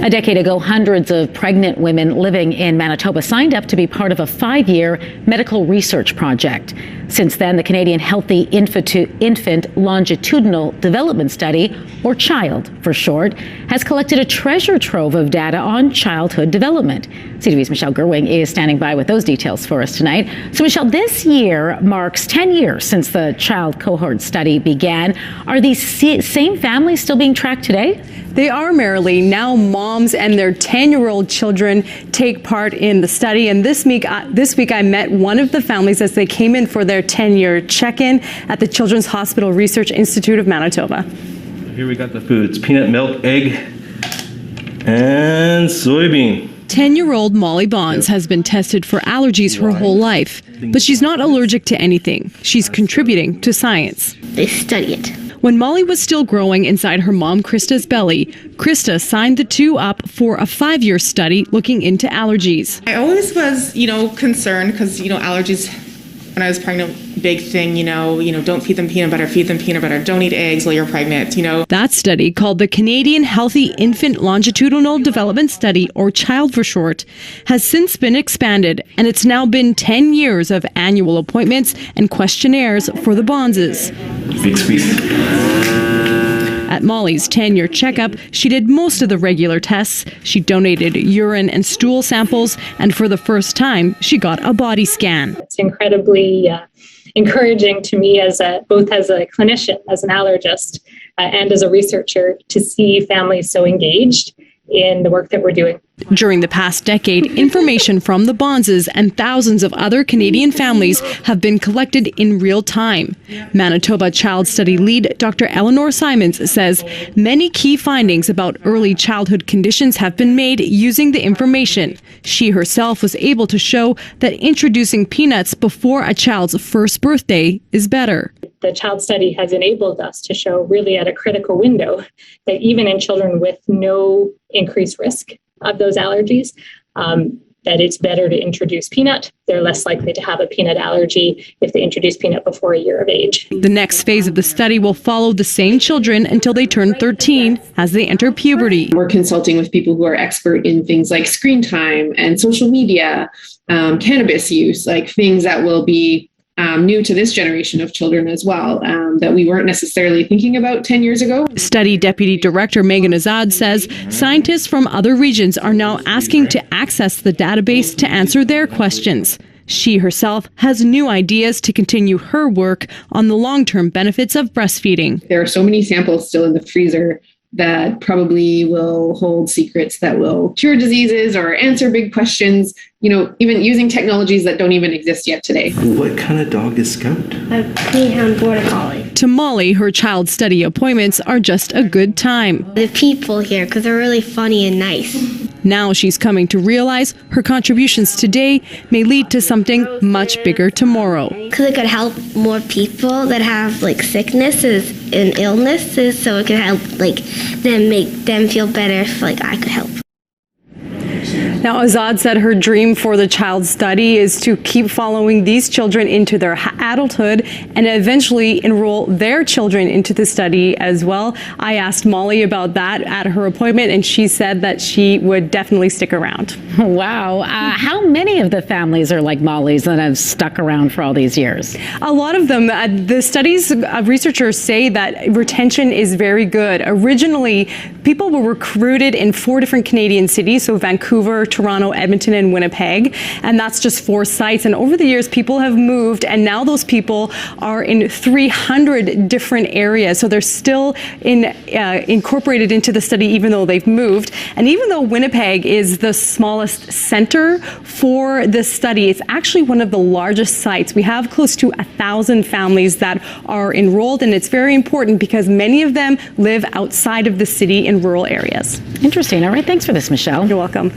A decade ago, hundreds of pregnant women living in Manitoba signed up to be part of a 5-year medical research project. Since then, the Canadian Healthy Infant Longitudinal Development Study, or CHILD for short, has collected a treasure trove of data on childhood development. CTV's Michelle Gerwing is standing by with those details for us tonight. So, Michelle, this year marks 10 years since the CHILD Cohort Study began. Are these same families still being tracked today? They are, Marilee. Now moms and their 10-year-old children take part in the study. And this week I met one of the families as they came in for their 10-year check-in at the Children's Hospital Research Institute of Manitoba. Here we got the foods: peanut, milk, egg, and soybean. 10-year-old Molly Bonds has been tested for allergies her whole life, but she's not allergic to anything. She's contributing to science. They study it. When Molly was still growing inside her mom Krista's belly, Krista signed the two up for a 5-year study looking into allergies. I always was, concerned because, allergies when I was pregnant, big thing, don't feed them peanut butter, feed them peanut butter, don't eat eggs while you're pregnant, That study, called the Canadian Healthy Infant Longitudinal Development Study, or CHILD for short, has since been expanded, and it's now been 10 years of annual appointments and questionnaires for the Bondses. Big squeeze. At Molly's 10-year checkup, she did most of the regular tests. She donated urine and stool samples, and for the first time, she got a body scan. It's incredibly encouraging to me both as a clinician, as an allergist, and as a researcher to see families so engaged in the work that we're doing. During the past decade, information from the Bondses and thousands of other Canadian families have been collected in real time. Manitoba Child Study lead Dr. Elinor says many key findings about early childhood conditions have been made using the information. She herself was able to show that introducing peanuts before a child's first birthday is better. The CHILD study has enabled us to show really at a critical window that even in children with no increased risk of those allergies, that it's better to introduce peanut. They're less likely to have a peanut allergy if they introduce peanut before a year of age. The next phase of the study will follow the same children until they turn 13 as they enter puberty. We're consulting with people who are expert in things like screen time and social media, cannabis use, like things that will be new to this generation of children as well, that we weren't necessarily thinking about 10 years ago. Study Deputy Director Meghan Azad says scientists from other regions are now asking to access the database to answer their questions. She herself has new ideas to continue her work on the long-term benefits of breastfeeding. There are so many samples still in the freezer that probably will hold secrets that will cure diseases or answer big questions, even using technologies that don't even exist yet today. What kind of dog is Scout? A greyhound border collie. To Molly, her child study appointments are just a good time. The people here, because they're really funny and nice. Now she's coming to realize her contributions today may lead to something much bigger tomorrow. Because it could help more people that have sicknesses and illnesses, so it could help them make them feel better if I could help. Now, Azad said her dream for the child study is to keep following these children into their adulthood and eventually enroll their children into the study as well. I asked Molly about that at her appointment, and she said that she would definitely stick around. Wow. How many of the families are like Molly's that have stuck around for all these years? A lot of them. The studies researchers say that retention is very good. Originally, people were recruited in 4 different Canadian cities, so Vancouver, Toronto, Edmonton, and Winnipeg, and that's just 4 sites. And over the years, people have moved, and now those people are in 300 different areas. So they're still incorporated into the study, even though they've moved. And even though Winnipeg is the smallest center for this study, it's actually one of the largest sites. We have close to 1,000 families that are enrolled, and it's very important because many of them live outside of the city in rural areas. Interesting. All right. Thanks for this, Michelle. You're welcome.